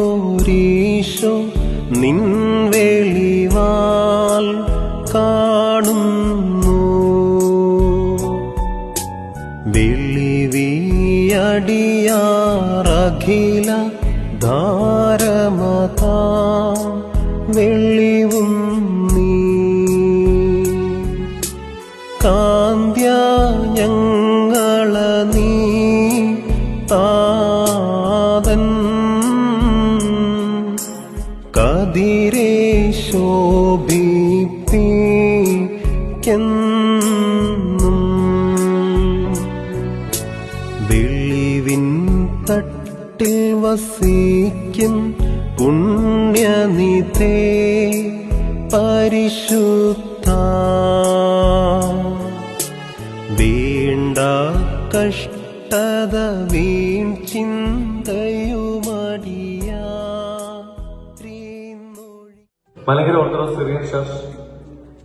നിറഞ്ഞോരീശോ നിൻ വെളിവാൽ കാണുന്നു. വെളിവിയടിയാറഖില ധാരമതാ വെളിവും നീ കാന്ത്യ ഞങ്ങള നീ താതൻ കതിരേ ശോഭിപ്പിക്കെന്നും വെളിവിൻ തട്ടിൽ വസിക്കും പുണ്യനിധേ പരിശുദ്ധ വേണ്ട കഷ്ടത വീൺ ചിന്തയുമടിയാ. Malankara Orthodox Syrian Church,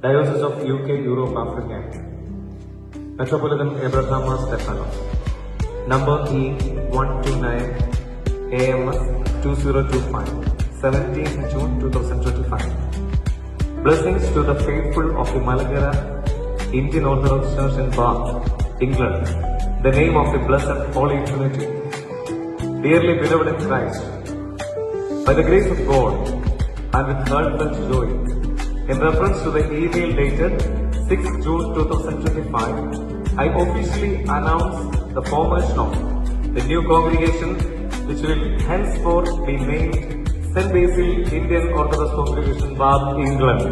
Diocese of UK, Europe, Africa, Metropolitan Abraham Stefano, number E129 AMS 2025, 17th June 2025. Blessings to the faithful of the Malankara Indian Orthodox Church in Bath, England, the name of the Blessed Holy Trinity. Dearly beloved in Christ, by the grace of God and with heartfelt joy, in reference to the email dated 6th June 2025, I officially announce the formation of the new congregation which will henceforth be named St. Basil Indian Orthodox Congregation, Bath, England.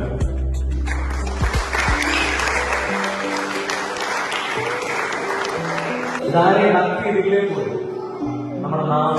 ഇതാരെ ഭക്തി ഇതിലേക്ക് നമ്മുടെ നാം